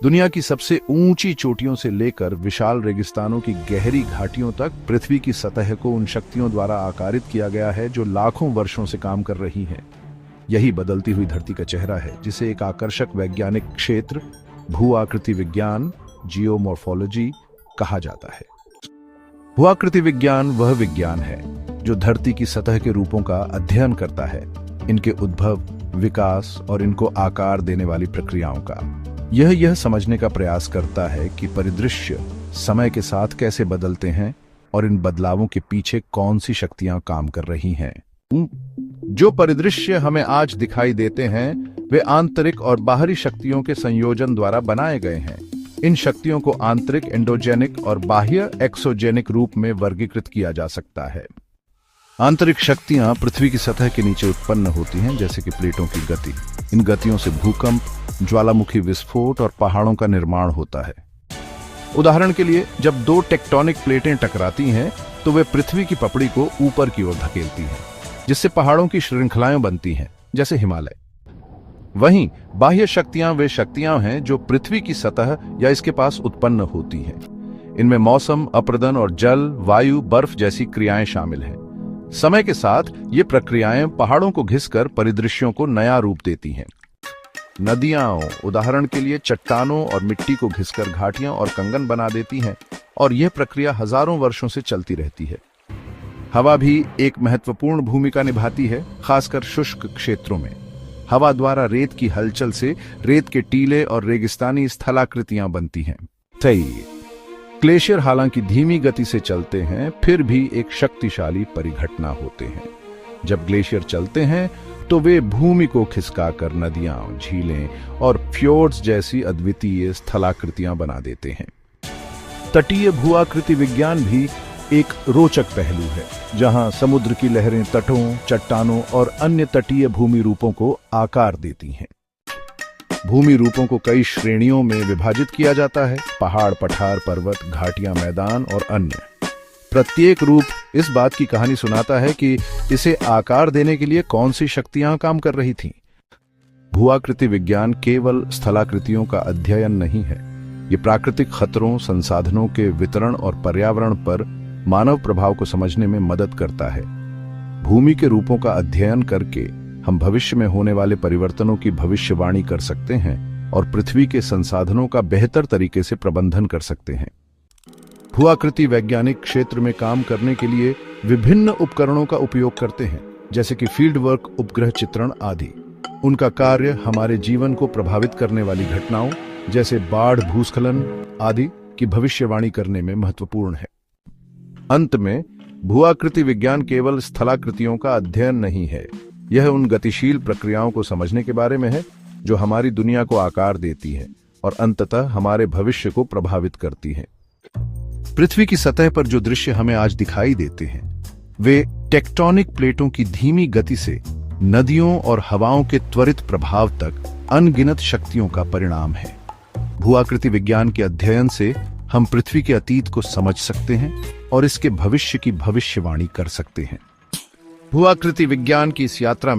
दुनिया की सबसे ऊंची चोटियों से लेकर विशाल रेगिस्तानों की गहरी घाटियों तक पृथ्वी की सतह को उन शक्तियों द्वारा आकारित किया गया है जो लाखों वर्षों से काम कर रही हैं। यही बदलती हुई धरती का चेहरा है, जिसे एक आकर्षक वैज्ञानिक क्षेत्र भू आकृति विज्ञान जियोमॉर्फोलॉजी कहा जाता है। भू आकृति विज्ञान वह विज्ञान है जो धरती की सतह के रूपों का अध्ययन करता है, इनके उद्भव, विकास और इनको आकार देने वाली प्रक्रियाओं का। यह समझने का प्रयास करता है कि परिदृश्य समय के साथ कैसे बदलते हैं और इन बदलावों के पीछे कौन सी शक्तियां काम कर रही हैं। जो परिदृश्य हमें आज दिखाई देते हैं वे आंतरिक और बाहरी शक्तियों के संयोजन द्वारा बनाए गए हैं। इन शक्तियों को आंतरिक एंडोजेनिक और बाह्य एक्सोजेनिक रूप में वर्गीकृत किया जा सकता है। आंतरिक शक्तियां पृथ्वी की सतह के नीचे उत्पन्न होती हैं, जैसे कि प्लेटों की गति। इन गतियों से भूकंप, ज्वालामुखी विस्फोट और पहाड़ों का निर्माण होता है। उदाहरण के लिए, जब दो टेक्टोनिक प्लेटें टकराती हैं तो वे पृथ्वी की पपड़ी को ऊपर की ओर धकेलती हैं, जिससे पहाड़ों की श्रृंखलाएं बनती हैं, जैसे हिमालय। वहीं बाह्य शक्तियां वे शक्तियां हैं जो पृथ्वी की सतह या इसके पास उत्पन्न होती हैं। इनमें मौसम, अपरदन और जल, वायु, बर्फ जैसी क्रियाएं शामिल हैं। समय के साथ ये प्रक्रियाएं पहाड़ों को घिसकर परिदृश्यों को नया रूप देती हैं। नदियां उदाहरण के लिए चट्टानों और मिट्टी को घिसकर घाटियां और कंगन बना देती हैं, और यह प्रक्रिया हजारों वर्षों से चलती रहती है। हवा भी एक महत्वपूर्ण भूमिका निभाती है, खासकर शुष्क क्षेत्रों में। हवा द्वारा रेत की हलचल से रेत के टीले और रेगिस्तानी स्थलाकृतियां बनती हैं। ग्लेशियर हालांकि धीमी गति से चलते हैं, फिर भी एक शक्तिशाली परिघटना होते हैं। जब ग्लेशियर चलते हैं तो वे भूमि को खिसकाकर नदियां, झीलें और फ्योर्ड्स जैसी अद्वितीय स्थलाकृतियां बना देते हैं। तटीय भू आकृति विज्ञान भी एक रोचक पहलू है, जहां समुद्र की लहरें तटों, चट्टानों और अन्य तटीय भूमि रूपों को आकार देती हैं। भूमि रूपों को कई श्रेणियों में विभाजित किया जाता है: पहाड़, पठार, पर्वत, घाटियां, मैदान और अन्य। प्रत्येक रूप इस बात की कहानी सुनाता है कि इसे आकार देने के लिए कौन सी शक्तियां काम कर रही थीं। भूआकृति विज्ञान केवल स्थलाकृतियों का अध्ययन नहीं है, ये प्राकृतिक खतरों, संसाधनों के वितरण और पर्यावरण पर मानव प्रभाव को समझने में मदद करता है। भूमि के रूपों का अध्ययन करके हम भविष्य में होने वाले परिवर्तनों की भविष्यवाणी कर सकते हैं और पृथ्वी के संसाधनों का बेहतर तरीके से प्रबंधन कर सकते हैं। भूआकृति वैज्ञानिक क्षेत्र में काम करने के लिए विभिन्न उपकरणों का उपयोग करते हैं, जैसे कि फील्ड वर्क, उपग्रह चित्रण आदि। उनका कार्य हमारे जीवन को प्रभावित करने वाली घटनाओं जैसे बाढ़, भूस्खलन आदि की भविष्यवाणी करने में महत्वपूर्ण है। अंत में, भूआकृति विज्ञान केवल स्थलाकृतियों का अध्ययन नहीं है, यह उन गतिशील प्रक्रियाओं को समझने के बारे में है जो हमारी दुनिया को आकार देती है और अंततः हमारे भविष्य को प्रभावित करती है। पृथ्वी की सतह पर जो दृश्य हमें आज दिखाई देते हैं वे टेक्टोनिक प्लेटों की धीमी गति से नदियों और हवाओं के त्वरित प्रभाव तक अनगिनत शक्तियों का परिणाम है। भूआकृति विज्ञान के अध्ययन से हम पृथ्वी के अतीत को समझ सकते हैं और इसके भविष्य की भविष्यवाणी कर सकते हैं। भूआकृति विज्ञान की इस यात्रा